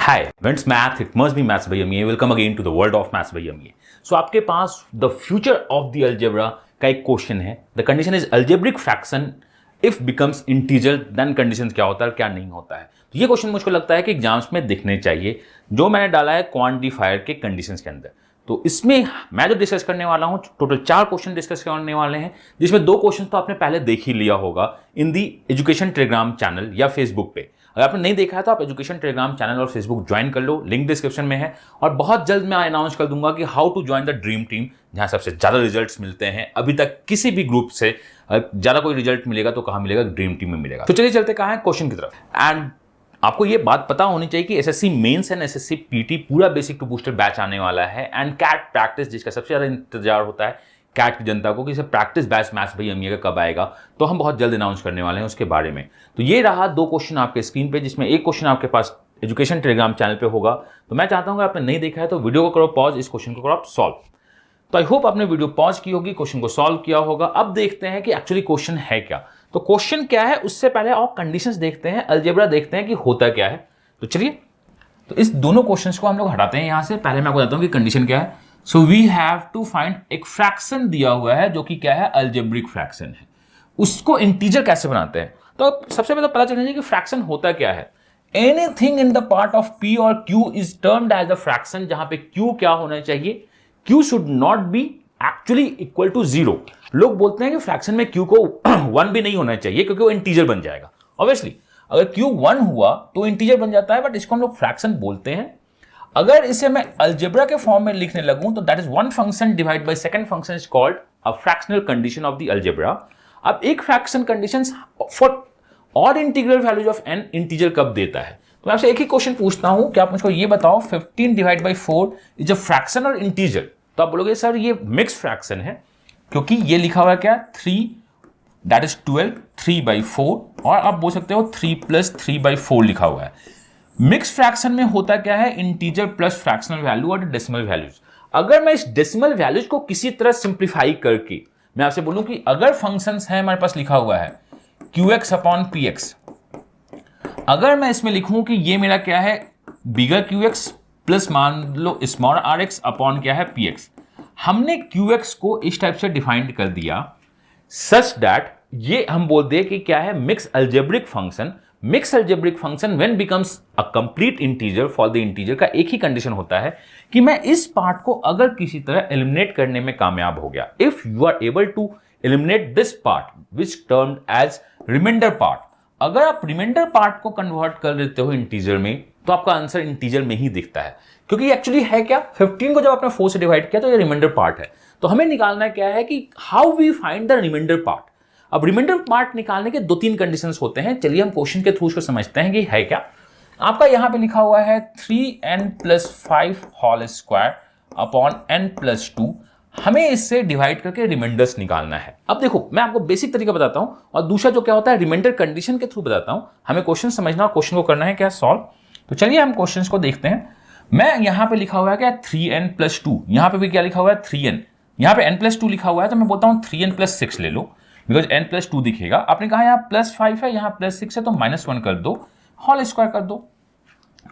Hi friends, math it must be maths by M A. Welcome again to the world of maths by M A. So आपके पास the future of the algebra का एक question है। The condition is algebraic fraction if becomes integer, then condition क्या होता है और क्या नहीं होता है। तो ये क्वेश्चन मुझको लगता है कि एग्जाम्स में दिखने चाहिए, जो मैंने डाला है क्वांटिफायर के कंडीशंस के अंदर। तो इसमें मैं जो डिस्कस करने वाला हूं, टोटल 4 क्वेश्चन डिस्कस करने वाले हैं, जिसमें 2 क्वेश्चन तो आपने पहले देख ही लिया होगा इन दी एजुकेशन टेलीग्राम चैनल या फेसबुक पे। अगर आपने नहीं देखा है तो आप एजुकेशन टेलीग्राम चैनल और फेसबुक ज्वाइन कर लो, लिंक डिस्क्रिप्शन में है। और बहुत जल्द मैं अनाउंस कर दूंगा कि how to join the dream team, जहां सबसे ज्यादा रिजल्ट्स मिलते हैं। अभी तक किसी भी ग्रुप से ज्यादा कोई रिजल्ट मिलेगा तो कहां मिलेगा? ड्रीम टीम में मिलेगा। तो चलिए चलते कहां है क्वेश्चन की तरफ। एंड आपको ये बात पता होनी चाहिए कि SSC mains and SSC PT पूरा बेसिक टू बूस्टर बैच आने वाला है। एंड कैट प्रैक्टिस, जिसका सबसे ज्यादा इंतजार होता है कैट की जनता को कि इसे practice batch maths by MA का कब आएगा, तो हम बहुत जल्द अनाउंस करने वाले हैं उसके बारे में। तो ये रहा 2 क्वेश्चन आपके स्क्रीन पे, जिसमें एक क्वेश्चन आपके पास एजुकेशन टेलीग्राम चैनल पे होगा। तो मैं चाहता हूं कि आपने नहीं देखा है तो वीडियो को करो पॉज, इस क्वेश्चन को करो आप सॉल्व। तो आई होप आपने वीडियो पॉज की होगी, क्वेश्चन को सॉल्व किया होगा। अब देखते हैं कि एक्चुअली क्वेश्चन है क्या। तो क्वेश्चन क्या है उससे पहले और कंडीशंस देखते हैं, अलजेब्रा देखते हैं कि होता क्या है। तो चलिए, तो इस दोनों क्वेश्चंस को हम लोग हटाते हैं यहां से। पहले मैं आपको बताता हूं कि कंडीशन क्या है। So we have to find एक फ्रैक्शन दिया हुआ है जो कि क्या है? अलजेब्रिक फ्रैक्शन है। उसको इंटीजर कैसे बनाते हैं? तो सबसे पहले पता चलना चाहिए कि फ्रैक्शन होता क्या है। Anything in the part of P और Q is termed as a fraction, जहां पे Q क्या होना चाहिए? Q should not be actually equal to 0। लोग बोलते हैं कि फ्रैक्शन में Q को 1 भी नहीं होना चाहिए क्योंकि वो इंटीजर बन जाएगा। ऑब्वियसली अगर Q 1 हुआ तो इंटीजर बन जाता है, बट इसको हम लोग फ्रैक्शन बोलते हैं। अगर इसे मैं अलजेब्रा के फॉर्म में लिखने लगूं तो that is one function divide by second function is called a fractional condition of the algebra. अब एक fraction condition for odd integral values of n integer कब देता है? तो मैं आपसे एक ही क्वेश्चन पूछता हूं कि आप मुझको ये बताओ 15 divide by 4 is a fraction और इंटीजर। तो आप बोलोगे सर ये मिक्स फ्रैक्शन है, क्योंकि ये लिखा हुआ है क्या? 3 दैट इज 12 3/4, और आप बोल सकते हो 3 + 3/4 लिखा हुआ है। मिक्स फ्रैक्शन में होता क्या है? इंटीजर प्लस फ्रैक्शनल वैल्यू और डेसिमल वैल्यूज। अगर मैं इस डेसिमल वैल्यूज को किसी तरह सिंप्लीफाई करके मैं आपसे बोलूं कि अगर फंक्शंस है, हमारे पास लिखा हुआ है qx/px, अगर मैं इसमें लिखूं कि ये मेरा क्या है? बिगर qx प्लस मान लो स्मॉल rx अपॉन क्या है? px। हमने qx को इस टाइप से डिफाइंड कर दिया सच दैट ये हम बोल दे कि क्या है? Mix algebraic function. Mix algebraic function when becomes a complete integer for the integer का एक ही कंडीशन होता है कि मैं इस पार्ट को अगर किसी तरह एलिमिनेट करने में कामयाब हो गया। If you are able to eliminate this part which termed as reminder part, अगर आप रिमाइंडर पार्ट को कन्वर्ट कर देते हो इंटीजर में, तो आपका आंसर इंटीजर में ही दिखता है। क्योंकि एक्चुअली है क्या? 15 को जब आपने 4 से डिवाइड किया तो ये रिमाइंडर पार्ट है। तो हमें निकालना क्या है कि how we find the reminder part. अब रिमाइंडर पार्ट निकालने के 2-3 कंडीशंस होते हैं। चलिए हम क्वेश्चन के थ्रू उसको समझते हैं कि है क्या। आपका यहां पे लिखा हुआ है 3n + 5 whole square upon n + 2। हमें इससे डिवाइड करके रिमाइंडर्स निकालना है। अब देखो मैं आपको बेसिक तरीका बताता हूं और दूसरा जो क्या होता है रिमाइंडर कंडीशन के थ्रू बताता हूं। हमें क्वेश्चन समझना और क्वेश्चन को करना है क्या? सॉल्व। तो चलिए हम क्वेश्चन को देखते हैं। मैं यहां पे लिखा हुआ है क्या? 3n + 2। यहां पे भी क्या लिखा हुआ है? 3n। यहां पे n + 2 लिखा हुआ है, तो मैं बोलता हूं 3n + 6 ले लो, बिकॉज n + 2 दिखेगा। आपने कहा यहाँ +5 है, यहाँ +6 है, तो -1 कर दो, होल स्क्वायर कर दो।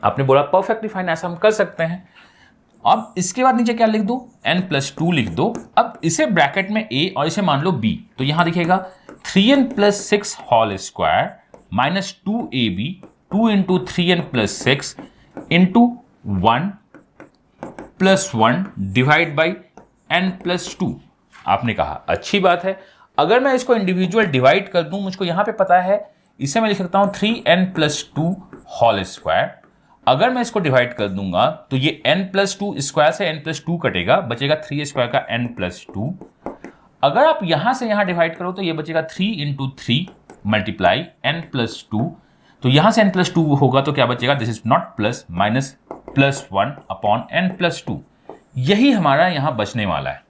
आपने बोला परफेक्टली फाइन, ऐसा हम कर सकते हैं। अब इसके बाद नीचे क्या लिख दो? n + 2 लिख दो। अब इसे ब्रैकेट में a और इसे मान लो b, तो यहां दिखेगा 3n + 6 whole square minus 2ab 2 × 3n + 6 × 1 + 1 divide by n + 2। आपने कहा अच्छी बात है। अगर मैं इसको इंडिविजुअल डिवाइड कर दूं, मुझको यहां पे पता है, इसे मैं लिख सकता हूं 3n + 2 होल स्क्वायर। अगर मैं इसको डिवाइड कर दूंगा तो ये n + 2 स्क्वायर से n + 2 कटेगा, बचेगा 3 स्क्वायर का n + 2। अगर आप यहां से यहां डिवाइड करो तो ये बचेगा 3 × 3 मल्टीप्लाई n + 2। तो यहां से n + 2 होगा तो क्या बचेगा? This is not plus, minus +1 upon n + 2। यही हमारा यहां बचने वाला है।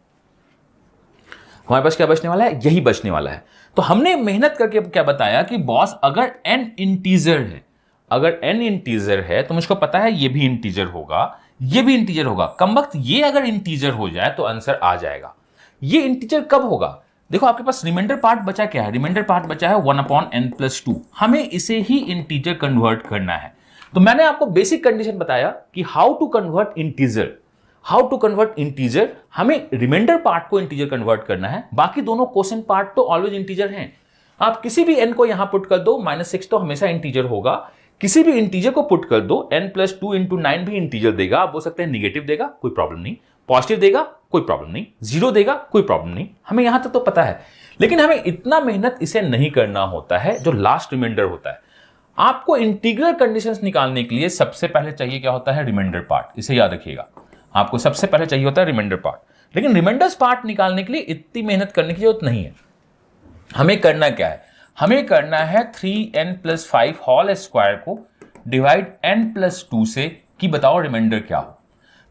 हमारे पास क्या बचने वाला है? यही बचने वाला है। तो हमने मेहनत करके क्या बताया कि बॉस अगर n इंटीजर है, अगर n इंटीजर है तो मुझको पता है ये भी इंटीजर होगा, ये भी इंटीजर होगा। कमबख्त ये अगर इंटीजर हो जाए तो आंसर आ जाएगा। ये इंटीजर कब होगा? देखो आपके पास रिमाइंडर पार्ट बचा क्या है? रिमाइंडर पार्ट बचा है 1/n + 2। हमें इसे ही इंटीजर कन्वर्ट करना है। तो मैंने आपको बेसिक कंडीशन बताया कि हाउ टू कन्वर्ट इंटीजर, हमें रिमाइंडर पार्ट को इंटीजर कन्वर्ट करना है, बाकी दोनों क्वोशिएंट पार्ट तो ऑलवेज इंटीजर हैं। आप किसी भी n को यहां पुट कर दो, -6 तो हमेशा इंटीजर होगा, किसी भी इंटीजर को पुट कर दो, n+2 × 9 भी इंटीजर देगा। आप बोल सकते हैं निगेटिव देगा, कोई प्रॉब्लम नहीं, पॉजिटिव देगा, कोई प्रॉब्लम नहीं, 0 देगा, कोई प्रॉब्लम नहीं, हमें यहां तक तो पता है। लेकिन हमें इतना मेहनत इसे नहीं करना होता है जो लास्ट रिमाइंडर होता है। आपको इंटीग्रल कंडीशंस निकालने के लिए सबसे पहले चाहिए क्या होता है, रिमाइंडर पार्ट। इसे याद रखिएगा, आपको सबसे पहले चाहिए होता है रिमाइंडर पार्ट। लेकिन रिमाइंडर्स पार्ट निकालने के लिए इतनी मेहनत करने की जरूरत नहीं है। हमें करना क्या है, हमें करना है 3n+5 होल स्क्वायर को डिवाइड n+2 से कि बताओ रिमाइंडर क्या हो।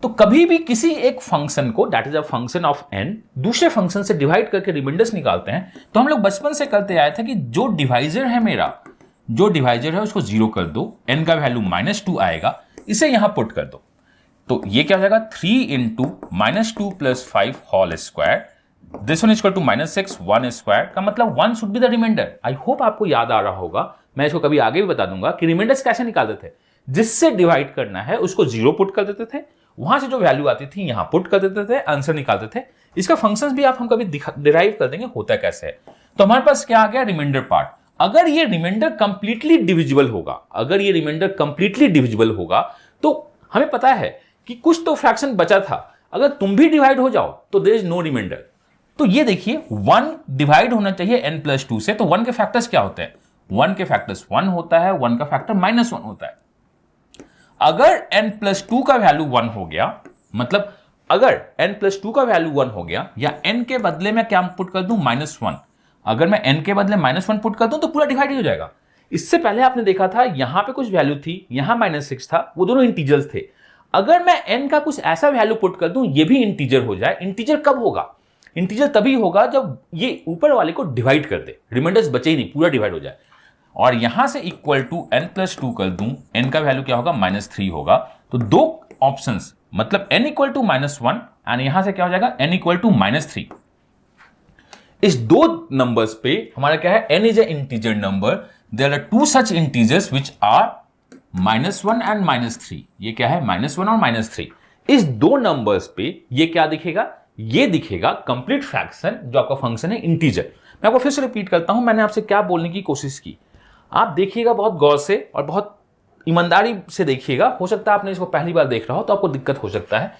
तो कभी भी किसी एक फंक्शन को, that is a function of n, दूसरे फंक्शन से डिवाइड करके रिमाइंडर्स निकालते हैं, तो हम लोग बचपन से करते आए थे कि जो डिवाइजर है मेरा, जो डिवाइजर है उसको 0 कर दो, n का वैल्यू -2 आएगा, इसे यहां पुट कर दो। तो ये क्या हो जाएगा, 3 × -2 + 5 whole square, this one equal to -6 1 square, का मतलब 1 should be the reminder. I hope आपको याद आ रहा होगा, मैं इसको कभी आगे भी बता दूंगा कि रिमाइंडर्स कैसे निकालते थे। जिससे डिवाइड करना है उसको 0 पुट कर देते थे, वहां से जो वैल्यू आती थी यहां पुट कर देते थे, आंसर निकालते थे। इसका फंक्शंस भी आप हम कभी डिराइव कर देंगे होता कैसे है। तो हमारे पास क्या आ गया, रिमाइंडर पार्ट। अगर ये रिमाइंडर कंप्लीटली डिविजिबल होगा, तो हमें पता है कि कुछ तो फ्रैक्शन बचा था, अगर तुम भी डिवाइड हो जाओ तो देयर इज नो रिमाइंडर। तो ये देखिए 1 डिवाइड होना चाहिए n+2 से, तो 1 के फैक्टर्स क्या होते हैं, 1 के फैक्टर्स 1 होता है, 1 का फैक्टर -1 होता है। अगर n+2 का वैल्यू 1 हो गया, मतलब अगर n+2 का वैल्यू 1 हो गया, या n के बदले में क्या पुट कर दूं, -1, अगर मैं n के बदले -1 पुट कर दूं तो पूरा डिवाइड हो जाएगा। इससे पहले आपने देखा था यहां पे कुछ वैल्यू थी, यहां -6 था, वो दोनों इंटीजर्स थे। अगर मैं n का कुछ ऐसा वैल्यू पुट कर दूं ये भी इंटीजर हो जाए, इंटीजर कब होगा, इंटीजर तभी होगा जब ये ऊपर वाले को डिवाइड कर दे, रिमाइंडर्स बचे ही नहीं, पूरा डिवाइड हो जाए। और यहां से इक्वल टू n+2 कर दूं, n का वैल्यू क्या होगा, -3 होगा। तो दो ऑप्शंस, मतलब n इक्वल टू -1 एंड यहां से क्या हो जाएगा, n इक्वल टू -3। इस दो नंबर्स पे हमारा क्या है, n is a integer number, there are two such integers which are -1 and -3। ये क्या है, -1 और -3। इस दो नंबर्स पे ये क्या दिखेगा, ये दिखेगा कंप्लीट फ्रैक्शन, जो आपका फंक्शन है इंटीजर। मैं आपको फिर से रिपीट करता हूं, मैंने आपसे क्या बोलने की कोशिश की, आप देखिएगा बहुत गौर से और बहुत ईमानदारी से देखिएगा। हो सकता है आपने इसको पहली बार देख रहा हो तो आपको दिक्कत हो सकता है।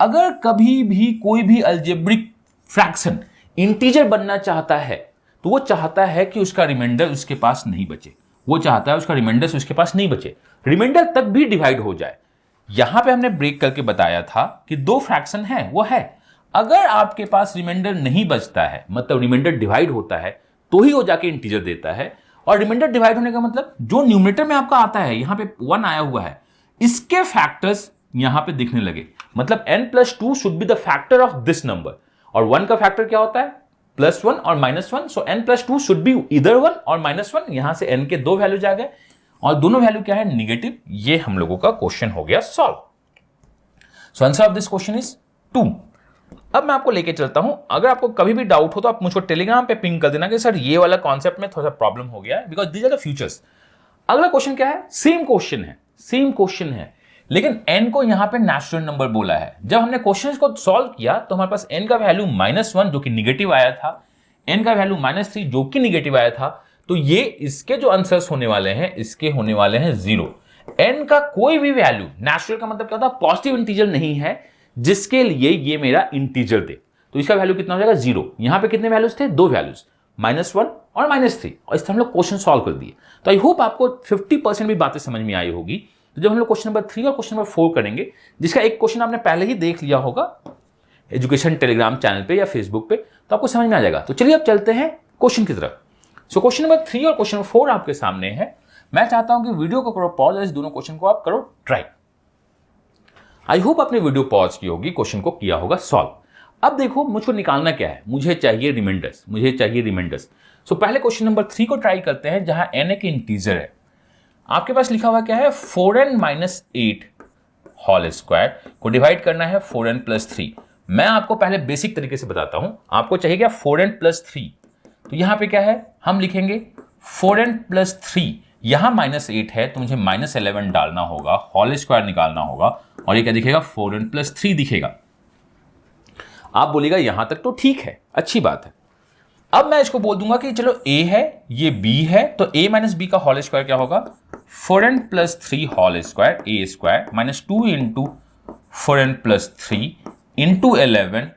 अगर कभी भी कोई भी अलजेब्रिक फ्रैक्शन इंटीजर बनना चाहता है, तो वो चाहता है कि उसका रिमाइंडर उसके पास नहीं बचे, वो चाहता है उसका रिमाइंडर उसके पास नहीं बचे, रिमाइंडर तक भी डिवाइड हो जाए। यहां पे हमने ब्रेक करके बताया था कि दो फ्रैक्शन है, वो है अगर आपके पास रिमाइंडर नहीं बचता है, मतलब रिमाइंडर डिवाइड होता है तो ही वो जाके इंटीजर देता है। और रिमाइंडर डिवाइड होने का मतलब जो न्यूमरेटर में आपका आता है, यहां पे 1 आया हुआ है, इसके फैक्टर्स यहां पे दिखने लगे, मतलब n+2 should be the factor of this number. और 1 का फैक्टर क्या होता है, +1 और -1, सो n+2 शुड बी इधर 1 और -1। यहां से n के दो वैल्यूज आ गए और दोनों वैल्यू क्या है, निगेटिव। ये हम लोगों का क्वेश्चन हो गया solve. So answer of this question is 2। अब मैं आपको लेके चलता हूं, अगर आपको कभी भी डाउट हो तो आप मुझको टेलीग्राम पे पिंग कर देना कि सर ये वाला कॉन्सेप्ट में थोड़ा सा प्रॉब्लम हो गया है, because these are the futures. अगला क्वेश्चन क्या है, सेम क्वेश्चन है, लेकिन n को यहां पे नेचुरल नंबर बोला है। जब हमने क्वेश्चन को सॉल्व किया तो हमारे पास n का वैल्यू -1 जो कि निगेटिव आया था, n का वैल्यू -3 जो कि निगेटिव आया था, तो ये इसके जो आंसर्स होने वाले हैं, इसके होने वाले हैं 0। n का कोई भी वैल्यू, नेचुरल का मतलब क्या होता है, पॉजिटिव इंटीजर नहीं है जिसके लिए ये मेरा इंटीजर दे, तो इसका वैल्यू कितना हो जाएगा, 0। यहां पे कितने वैल्यूज थे, दो वैल्यूज, -1 और -3, और इससे हम लोग क्वेश्चन सॉल्व कर दिए। तो आई होप आपको 50% भी बातें समझ में आई होगी। तो जब हम लोग क्वेश्चन नंबर 3 और क्वेश्चन नंबर 4 करेंगे, जिसका एक क्वेश्चन आपने पहले ही देख लिया होगा एजुकेशन टेलीग्राम चैनल पे या फेसबुक पे, तो आपको समझ में आ जाएगा। तो चलिए अब चलते हैं क्वेश्चन की तरफ। सो क्वेश्चन नंबर 3 और क्वेश्चन नंबर 4 आपके सामने है। मैं चाहता हूं कि वीडियो को करो पॉज, इस दोनों क्वेश्चन को आप करो ट्राई। आई होप आपने वीडियो पॉज की होगी, क्वेश्चन को किया होगा सॉल्व। अब देखो मुझको निकालना क्या है, मुझे चाहिए रिमाइंडर्स। सो पहले क्वेश्चन नंबर 3 को ट्राई करते हैं, जहां n एक इंटीजर है। आपके पास लिखा हुआ क्या है, 4n-8 होल स्क्वायर को डिवाइड करना है 4n+3। मैं आपको पहले बेसिक तरीके से बताता हूं। आपको चाहिए क्या, 4n+3, तो यहां पे क्या है, हम लिखेंगे 4n+3, यहां -8 है तो मुझे -11 डालना होगा, होल स्क्वायर निकालना होगा, और ये क्या दिखेगा 4n + 3 दिखेगा। आप बोलेगा यहां तक तो ठीक है, अच्छी बात है। अब मैं इसको बोल दूंगा कि चलो a है, ये b है, तो a - b का होल स्क्वायर क्या होगा 4n + 3 whole square a square -2 into 4n + 3 into 11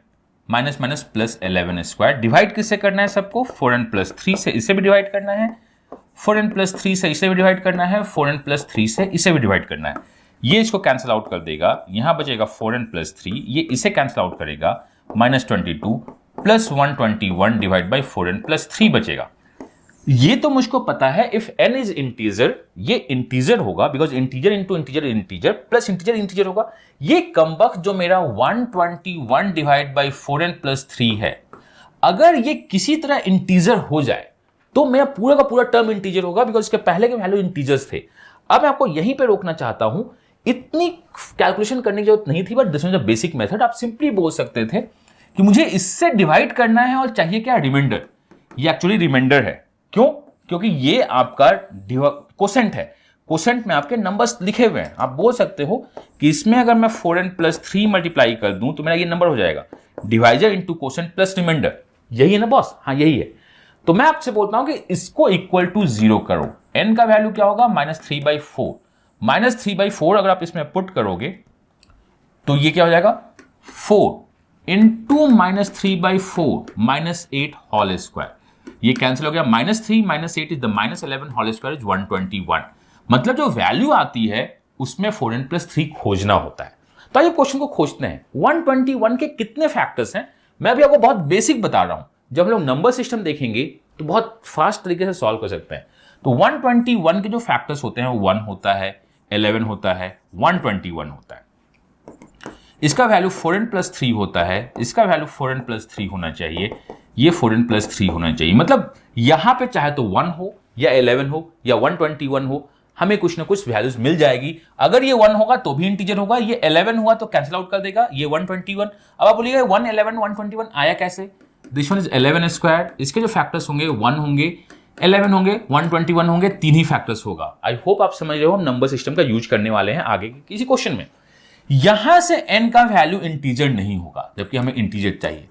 minus plus 11 square. Divide किससे करना है सबको, 4n + 3 से इसे भी डिवाइड करना है, 4n + 3 से इसे भी डिवाइड करना है, 4n + 3 से इसे भी डिवाइड करना है। ये इसको कैंसिल आउट कर देगा, यहां बचेगा 4n + 3, ये इसे कैंसिल आउट करेगा, -22 + 121 डिवाइड बाई 4n + 3 बचेगा। ये तो मुझको पता है इफ n इज इंटीजर, ये इंटीजर होगा, because integer into integer integer plus integer integer होगा। ये कमबख्त जो मेरा 121 डिवाइड बाई 4n + 3 है, अगर ये किसी तरह इंटीजर हो जाए तो मेरा पूरा का पूरा टर्म इंटीजर होगा, बिकॉज इसके पहले के वैल्यू इंटीजर्स थे। अब मैं आपको यहीं पे रोकना चाहता हूं, इतनी कैलकुलेशन करने की जरूरत नहीं थी, but this is the basic method. आप सिंपली बोल सकते थे कि मुझे इससे डिवाइड करना है और चाहिए क्या, रिमाइंडर। ये एक्चुअली रिमाइंडर है, क्यों, क्योंकि ये आपका कोसेंट है, कोसेंट में आपके नंबर्स लिखे हुए हैं। आप बोल सकते हो कि इसमें अगर मैं 4n + 3 मल्टीप्लाई कर दूं तो मेरा ये नंबर हो जाएगा, divisor into quotient plus reminder. यही है ना बॉस, हाँ यही है। तो मैं आपसे बोलता हूं कि इसको इक्वल टू 0 करो। n का वैल्यू क्या होगा, -3/4। -3/4 अगर आप इसमें पुट करोगे तो ये क्या हो जाएगा, 4 इंटू -3/4 -8 होल स्क्वायर। ये कैंसिल हो गया, -3 -8 is the -11 whole square is 121। मतलब जो वैल्यू आती है उसमें 4n + 3 खोजना होता है। तो आइए क्वेश्चन को खोजते हैं। 121 के कितने फैक्टर्स हैं, मैं अभी आपको बहुत बेसिक बता रहा हूं। जब हम लोग नंबर सिस्टम देखेंगे तो बहुत फास्ट तरीके से सॉल्व कर सकते हैं। तो 121 के जो फैक्टर्स होते हैं वो 1 होता है, 11 होता है, 121 होता है। इसका वैल्यू 4n + 3 होता है, इसका वैल्यू 4n + 3 होना चाहिए, ये 4n + 3 होना चाहिए। मतलब यहां पे चाहे तो 1 हो या 11 हो या 121 हो, हमें कुछ ना कुछ वैल्यूज मिल जाएगी। अगर ये 1 होगा तो भी इंटीजर होगा, ये 11 हुआ तो कैंसिल आउट कर देगा, ये 121। अब आप बोलिएगा 1 11 121 आया कैसे, दिस वन इज 11 स्क्वायर। इसके जो फैक्टर्स होंगे 1 होंगे, 11 होंगे, 121 होंगे, तीन ही फैक्टर्स होगा। आई होप आप समझ रहे हो, हम नंबर सिस्टम का यूज करने वाले हैं आगे किसी क्वेश्चन में। यहां से n का वैल्यू इंटीजर नहीं होगा, जबकि हमें इंटीजर चाहिए।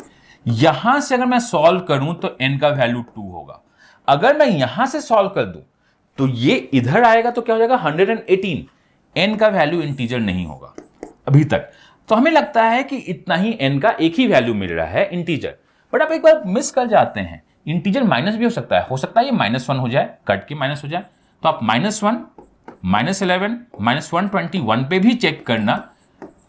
यहां से अगर मैं सॉल्व करूं तो n का वैल्यू 2 होगा। अगर मैं यहां से सॉल्व कर दूं तो ये इधर आएगा तो क्या हो जाएगा 118। n का वैल्यू इंटीजर नहीं होगा अभी तक। तो हमें लगता है कि इतना ही n का एक ही वैल्यू मिल रहा है इंटीजर। बट आप एक बार मिस कर जाते हैं, इंटीजर माइनस भी हो सकता है ये -1 हो जाए, कट के माइनस हो जाए। तो आप -1 -11 -121 पे भी चेक करना।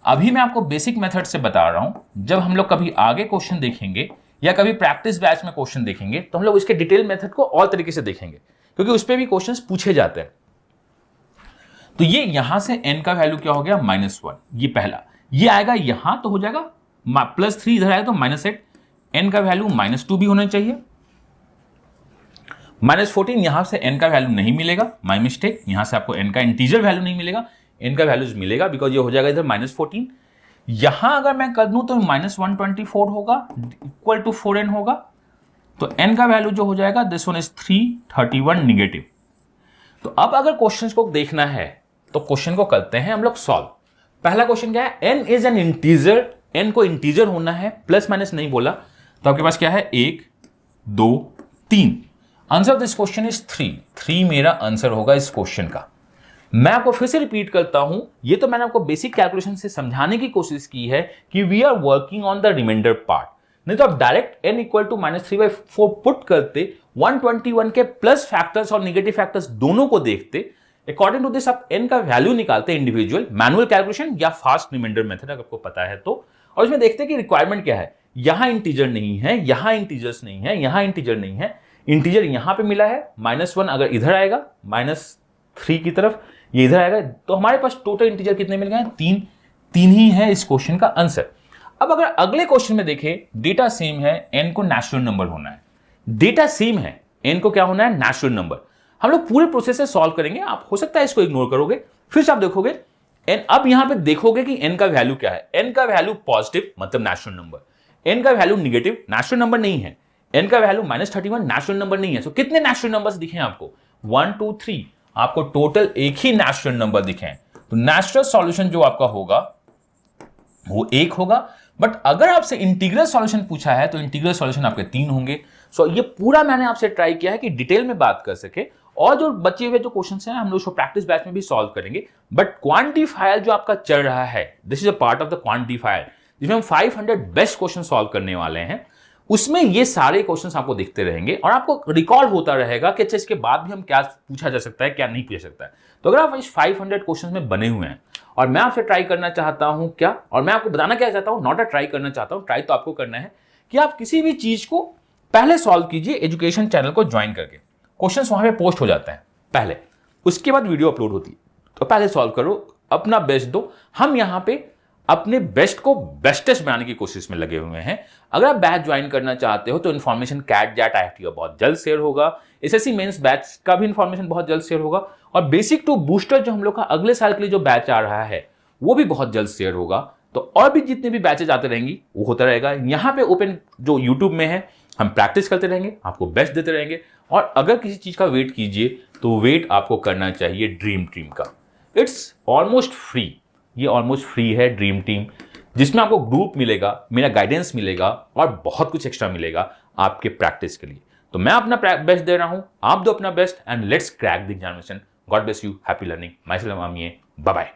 अभी मैं आपको बेसिक मेथड से बता रहा हूं, जब हम लोग कभी आगे क्वेश्चन देखेंगे या कभी प्रैक्टिस बैच में क्वेश्चन देखेंगे तो हम लोग इसके डिटेल मेथड को और तरीके से देखेंगे, क्योंकि उस पर भी क्वेश्चंस पूछे जाते हैं। तो ये यहां से n का वैल्यू क्या हो गया -1, ये पहला। ये आएगा यहां तो हो जाएगा +3, इधर आएगा तो -8। n का वैल्यू -2 भी होना चाहिए। -14 यहां से n का वैल्यू नहीं मिलेगा, माय मिस्टेक। यहां से आपको n का इंटीजर वैल्यू नहीं मिलेगा, n का वैल्यूज मिलेगा, बिकॉज ये हो जाएगा इधर -14। यहां अगर मैं कर दूं तो -124 होगा, इक्वल टू 4n होगा। तो n का वैल्यू जो हो जाएगा दिस वन इज 331 नेगेटिव। तो अब अगर क्वेश्चन को देखना है तो क्वेश्चन को करते हैं हम लोग सॉल्व। पहला क्वेश्चन क्या है, n is an integer, n को इंटीजर होना है, प्लस माइनस नहीं बोला। तो आपके पास क्या है 1 2 3। Answer of this question is 3 मेरा आंसर होगा इस क्वेश्चन का। मैं आपको फिर से रिपीट करता हूं, ये तो मैंने आपको बेसिक कैलकुलेशन से समझाने की कोशिश की है कि we are working on the reminder part. नहीं तो आप direct n equal to -3/4 put करते, 121 के प्लस फैक्टर्स और निगेटिव फैक्टर्स दोनों को देखते, अकॉर्डिंग टू दिस आप n का वैल्यू निकालते इंडिविजुअल, मैनुअल कैलकुलेशन या फास्ट रिमाइंडर मेथड अगर आपको पता है तो। और इसमें देखते कि रिक्वायरमेंट क्या है, यहां इंटीजर नहीं है, यहां इंटीजर्स नहीं है, यहां इंटीजर नहीं है, इंटीजर यहां पे मिला है -1 अगर इधर आएगा -3 की तरफ, ये इधर आएगा, तो हमारे पास टोटल इंटीजर कितने मिल गए, 3 ही है इस क्वेश्चन का आंसर। अब अगर अगले क्वेश्चन में देखें, डेटा सेम है, n को नेचुरल नंबर होना है। डेटा सेम है, n को क्या होना है, नेचुरल नंबर। हम लोग पूरे प्रोसेस से सॉल्व करेंगे, आप हो सकता है इसको इग्नोर करोगे, फिर से आप देखोगे n। अब यहां पे देखोगे कि n का वैल्यू क्या है, n का वैल्यू पॉजिटिव मतलब नेचुरल नंबर, n का वैल्यू निगेटिव नेचुरल नंबर नहीं है, n का वैल्यू -31 नेचुरल नंबर नहीं है। तो कितने नेचुरल नंबर्स दिखे आपको, 1 2 3। आपको टोटल एक ही नेचुरल नंबर दिखें, तो नेचुरल सॉल्यूशन जो आपका होगा वो 1 होगा। बट अगर आपसे इंटीग्रल सॉल्यूशन पूछा है तो इंटीग्रल सॉल्यूशन आपके 3 होंगे। सो ये पूरा मैंने आपसे ट्राई किया है कि डिटेल में बात कर सके, और जो बचे हुए जो क्वेश्चंस हैं हम लोग उसको प्रैक्टिस बैच में भी सॉल्व करेंगे। बट क्वांटिफायर जो आपका चल रहा है, this is a part of the quantifier, जिसमें हम 500 बेस्ट क्वेश्चन सॉल्व करने वाले हैं। उसमें ये सारे क्वेश्चंस आपको दिखते रहेंगे और आपको रिकॉल होता रहेगा कि अच्छा इसके बाद भी हम क्या पूछा जा सकता है, क्या नहीं पूछा सकता है। तो अगर आप इस 500 क्वेश्चंस में बने हुए हैं और मैं आपसे ट्राई करना चाहता हूं क्या, और मैं आपको बताना क्या चाहता हूं, नॉट अ ट्राई करना चाहता हूं, ट्राई तो आपको करना है कि आप किसी भी चीज को पहले सॉल्व कीजिए एजुकेशन चैनल को ज्वाइन करके। क्वेश्चंस वहां पे पोस्ट हो जाते हैं पहले, उसके बाद वीडियो अपलोड होती है। तो पहले सॉल्व करो, अपना बेस्ट दो। हम यहां पे अपने बेस्ट को बेस्टेस्ट बनाने की कोशिश में लगे हुए हैं। अगर आप बैच ज्वाइन करना चाहते हो तो इन्फॉर्मेशन कैट जैट IIT का बहुत जल्द शेयर होगा। SSC मेंस बैच का भी इन्फॉर्मेशन बहुत जल्द शेयर होगा, और बेसिक टू बूस्टर जो हम लोग का अगले साल के लिए जो बैच आ रहा है वो भी बहुत जल्द शेयर होगा। तो और भी जितने भी बैचेज आते रहेंगी वो होता रहेगा। यहाँ पे ओपन जो यूट्यूब में है हम प्रैक्टिस करते रहेंगे, आपको बेस्ट देते रहेंगे। और अगर किसी चीज का वेट कीजिए तो वेट आपको करना चाहिए ड्रीम टीम का। इट्स ऑलमोस्ट फ्री, ये ऑलमोस्ट फ्री है ड्रीम टीम, जिसमें आपको ग्रुप मिलेगा, मेरा गाइडेंस मिलेगा और बहुत कुछ एक्स्ट्रा मिलेगा आपके प्रैक्टिस के लिए। तो मैं अपना बेस्ट दे रहा हूं, आप दो अपना best, and let's crack the examination. God bless you, happy learning, myself Amiye, bye bye.